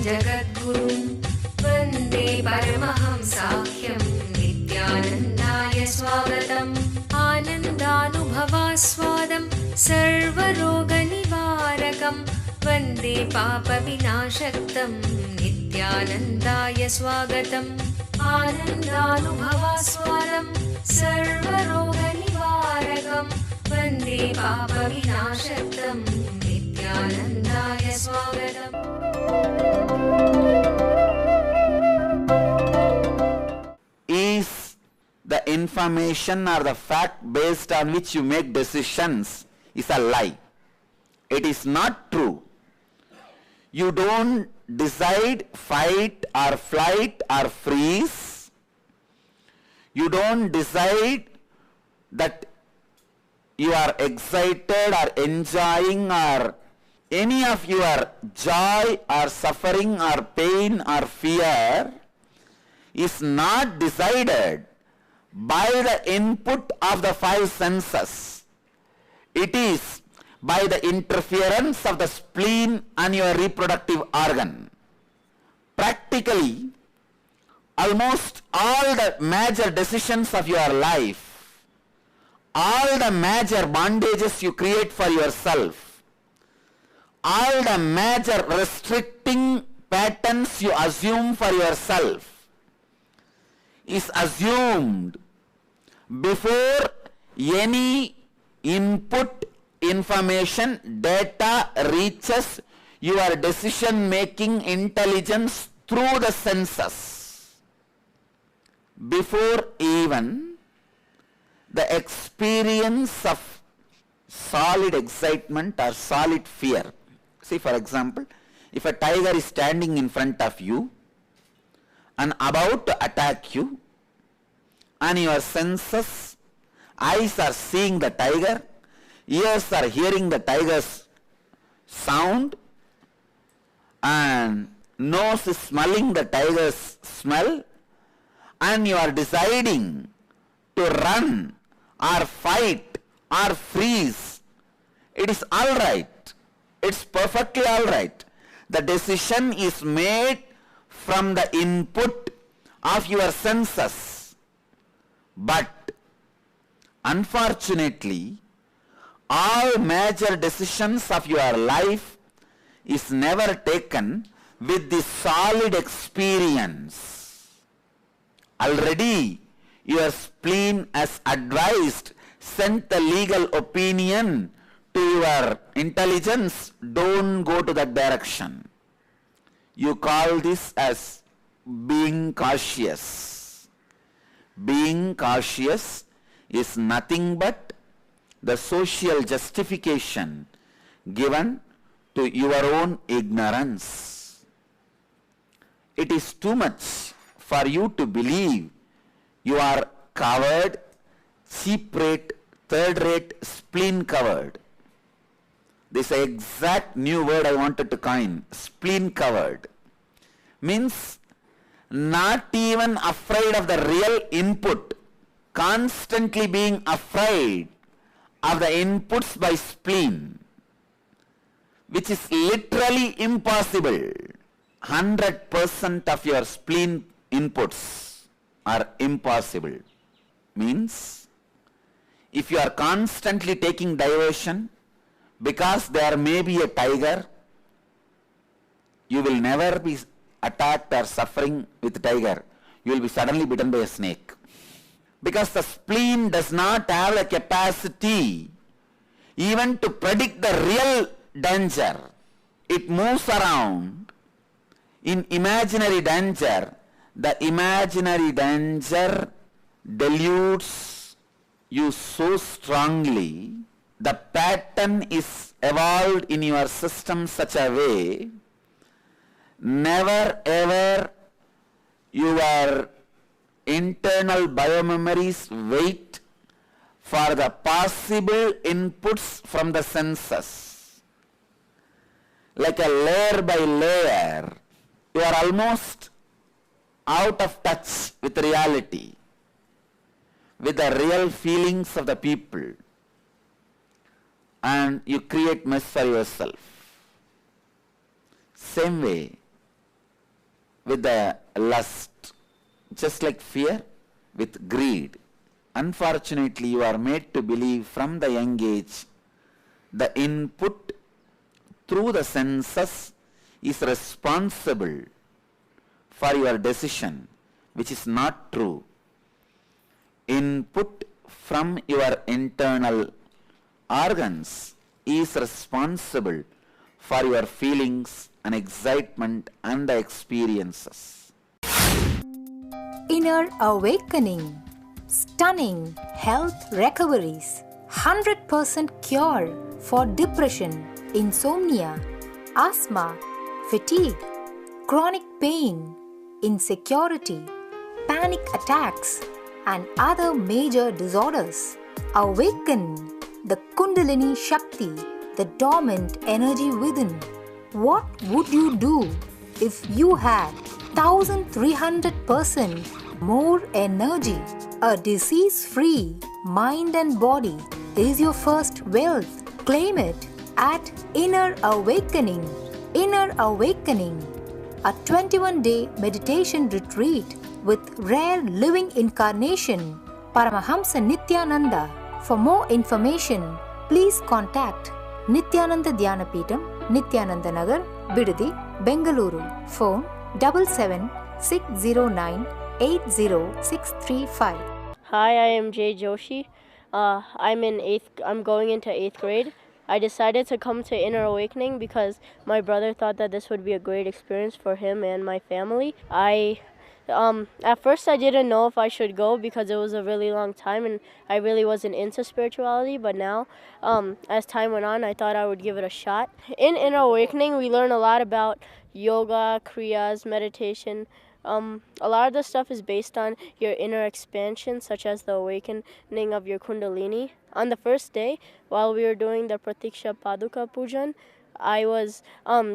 जगद्गुरुं वन्दे परमहंसाख्यं नित्यानन्दाय स्वागतम् आनन्दानुभवास्वादं सर्वरोगनिवारकं वन्दे पापविनाशक्तं नित्यानन्दाय स्वागतम् आनन्दानुभवास्वादं सर्वरोगनिवारकं वन्दे पापविनाशक्तं नित्यानन्दाय स्वागतम्। Is the information or the fact based on which you make decisions is a lie. It is not true. You don't decide fight or flight or freeze. You don't decide that you are excited or enjoying or any of your joy or suffering or pain or fear is not decided by the input of the five senses. It is by the interference of the spleen and your reproductive organ. Practically, almost all the major decisions of your life, all the major bondages you create for yourself, all the major restricting patterns you assume for yourself is assumed before any input information data reaches your decision making intelligence through the senses. Before even the experience of solid excitement or solid fear. See, for example, if a tiger is standing in front of you and about to attack you, and your senses, eyes are seeing the tiger, ears are hearing the tiger's sound, and nose is smelling the tiger's smell, and you are deciding to run or fight or freeze, it is all right. It's perfectly all right. The decision is made from the input of your senses. But unfortunately, all major decisions of your life is never taken with the solid experience. Already your spleen has advised, sent the legal opinion to your intelligence, don't go to that direction. You call this as being cautious. Being cautious is nothing but the social justification given to your own ignorance. It is too much for you to believe you are covered, cheap-rate, third-rate, spleen-covered. This is the exact new word I wanted to coin, spleen-covered. Means not even afraid of the real input, constantly being afraid of the inputs by spleen, which is literally impossible. 100% of your spleen inputs are impossible. Means, if you are constantly taking diversion because there may be a tiger, you will never be attacked or suffering with tiger. You will be suddenly bitten by a snake. Because the spleen does not have the capacity even to predict the real danger. It moves around in imaginary danger. The imaginary danger deludes you so strongly. The pattern is evolved in your system such a way, never ever your internal biomemories wait for the possible inputs from the senses. Like a layer by layer, you are almost out of touch with reality, with the real feelings of the people, and you create mess for yourself. Same way, with the lust, just like fear with greed. Unfortunately, you are made to believe from the young age the input through the senses is responsible for your decision, which is not true. Input from your internal organs is responsible for your feelings and excitement and the experiences. Inner awakening, stunning health recoveries, 100% cure for depression, insomnia, asthma, fatigue, chronic pain, insecurity, panic attacks, and other major disorders. Awaken the Kundalini Shakti, the dormant energy within. What would you do if you had 1300% more energy? A disease-free mind and body is your first wealth. Claim it at Inner Awakening. Inner Awakening, a 21-day meditation retreat with rare living incarnation, Paramahamsa Nityananda. For more information, please contact Nityananda Dhyanapitham, Nityananda Nagar, Bidadi, Bengaluru. Phone 7760980635. Hi, I am Jay Joshi. I'm going into 8th grade. I decided to come to Inner Awakening because my brother thought that this would be a great experience for him and my family. At first I didn't know if I should go because it was a really long time and I really wasn't into spirituality, but now as time went on, I thought I would give it a shot. In Inner Awakening, we learn a lot about yoga, kriyas, meditation. A lot of the stuff is based on your inner expansion, such as the awakening of your Kundalini. On the first day, while we were doing the Pratiksha Paduka Pujan, I was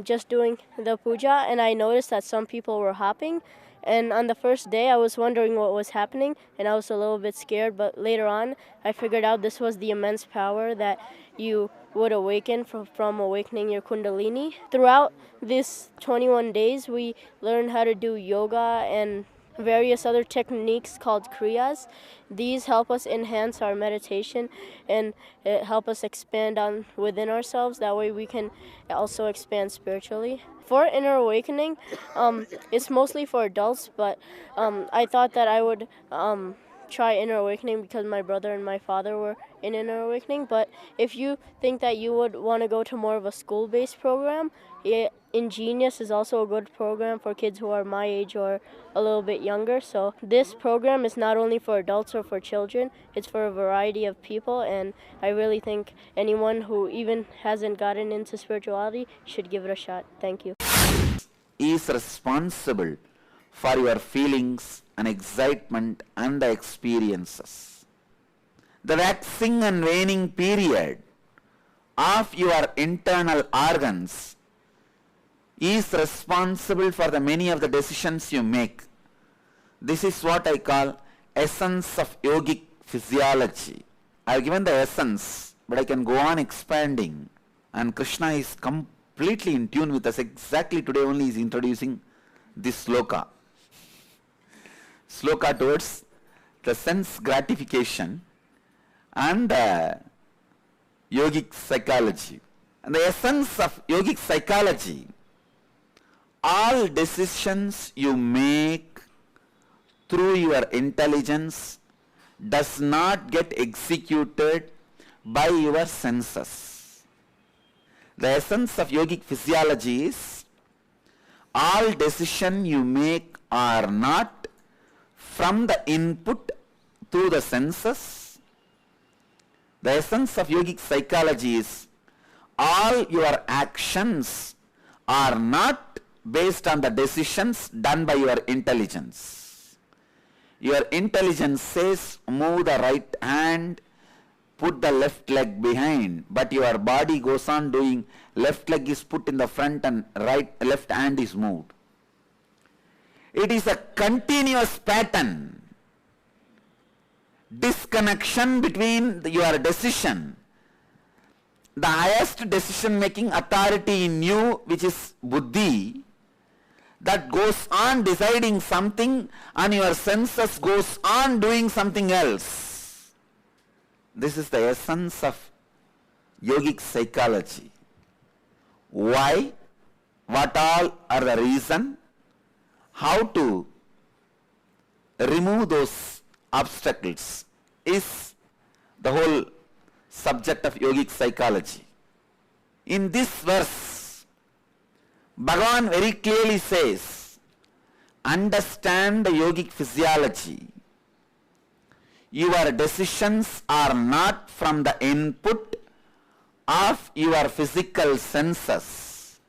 just doing the puja and I noticed that some people were hopping. And on the first day, I was wondering what was happening, and I was a little bit scared. But later on, I figured out this was the immense power that you would awaken from awakening your Kundalini. Throughout these 21 days, we learned how to do yoga and various other techniques called kriyas. These help us enhance our meditation and help us expand on within ourselves. That way we can also expand spiritually. For Inner Awakening, it's mostly for adults, but I thought that I would try Inner Awakening because my brother and my father were in Inner Awakening. But if you think that you would want to go to more of a school-based program, Ingenious is also a good program for kids who are my age or a little bit younger. So this program is not only for adults or for children, it's for a variety of people, and I really think anyone who even hasn't gotten into spirituality should give it a shot. Thank you. Is responsible for your feelings and excitement and the experiences. The waxing and waning period of your internal organs is responsible for the many of the decisions you make. This is what I call essence of yogic physiology. I have given the essence, but I can go on expanding, and Krishna is completely in tune with us. Exactly today only he is introducing this sloka. Sloka towards the sense gratification and yogic psychology. And the essence of yogic psychology, all decisions you make through your intelligence does not get executed by your senses. The essence of yogic physiology is all decisions you make are not from the input through the senses. The essence of yogic psychology is all your actions are not based on the decisions done by your intelligence. Your intelligence says move the right hand, put the left leg behind, but your body goes on doing left leg is put in the front and left hand is moved. It is a continuous pattern, disconnection between your decision. The highest decision making authority in you, which is buddhi, that goes on deciding something and your senses goes on doing something else. This is the essence of yogic psychology. Why? What all are the reason? How to remove those obstacles is the whole subject of yogic psychology. In this verse, Bhagavan very clearly says, understand the yogic physiology. Your decisions are not from the input of your physical senses.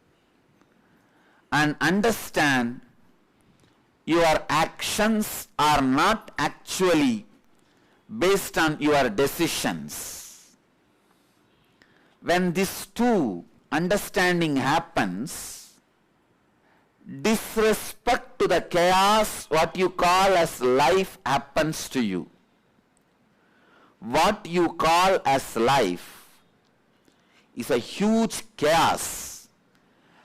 And understand your actions are not actually based on your decisions. When these two understanding happens, disrespect to the chaos, what you call as life, happens to you. What you call as life is a huge chaos.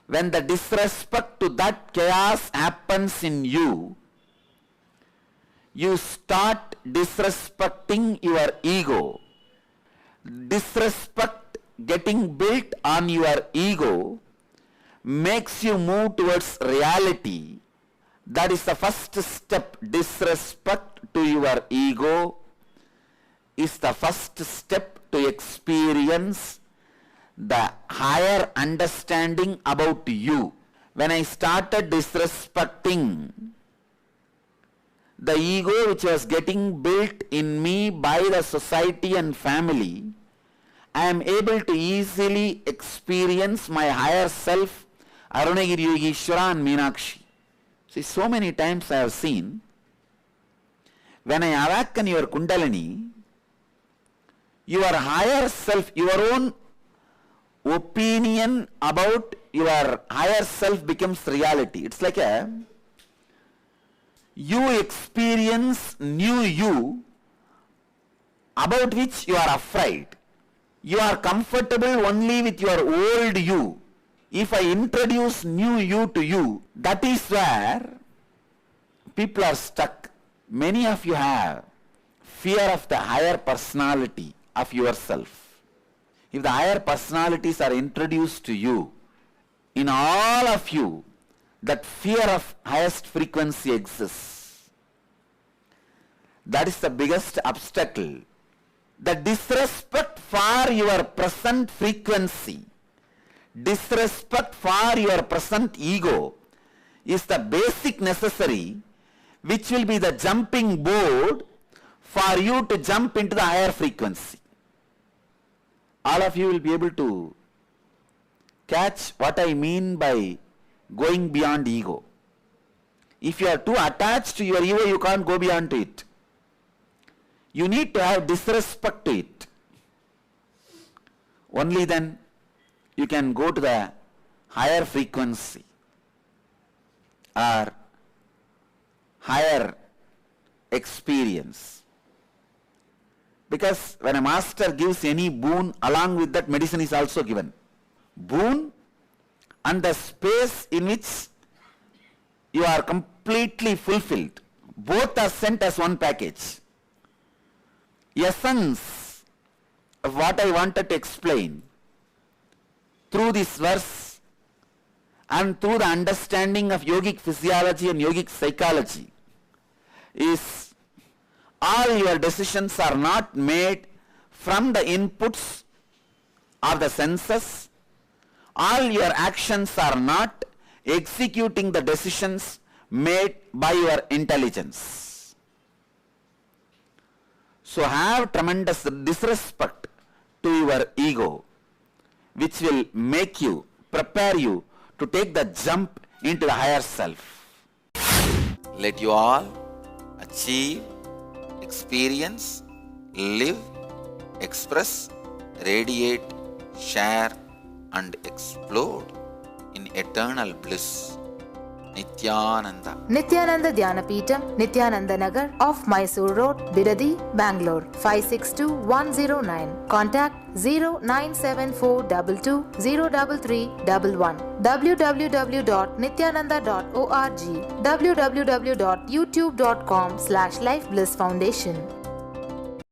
When the disrespect to that chaos happens in you, you start disrespecting your ego. Disrespect getting built on your ego makes you move towards reality. That is the first step. Disrespect to your ego is the first step to experience the higher understanding about you. When I started disrespecting the ego which was getting built in me by the society and family, I am able to easily experience my higher self, Arunagiri Yogeshwara and Meenakshi. See, so many times I have seen, when I awaken your Kundalini, your higher self, your own opinion about your higher self becomes reality. It's like you experience new you about which you are afraid. You are comfortable only with your old you. If I introduce new you to you, that is where people are stuck. Many of you have fear of the higher personality of yourself. If the higher personalities are introduced to you, in all of you, that fear of highest frequency exists. That is the biggest obstacle. The disrespect for your present frequency, disrespect for your present ego is the basic necessary which will be the jumping board for you to jump into the higher frequency. All of you will be able to catch what I mean by going beyond ego. If you are too attached to your ego, you can't go beyond it. You need to have disrespect to it. Only then you can go to the higher frequency or higher experience. Because when a master gives any boon, along with that medicine is also given. Boon and the space in which you are completely fulfilled. Both are sent as one package. Essence of what I wanted to explain through this verse and through the understanding of yogic physiology and yogic psychology is all your decisions are not made from the inputs of the senses. All your actions are not executing the decisions made by your intelligence. So have tremendous disrespect to your ego, which will make you, prepare you to take the jump into the higher self. Let you all achieve, experience, live, express, radiate, share and explode in eternal bliss. Nityananda. Nityananda Dhyanapitham, Nityananda Nagar off Mysore Road, Bidadi, Bangalore 562109. Contact 097422033311. www.nityananda.org. www.youtube.com/Life Bliss Foundation.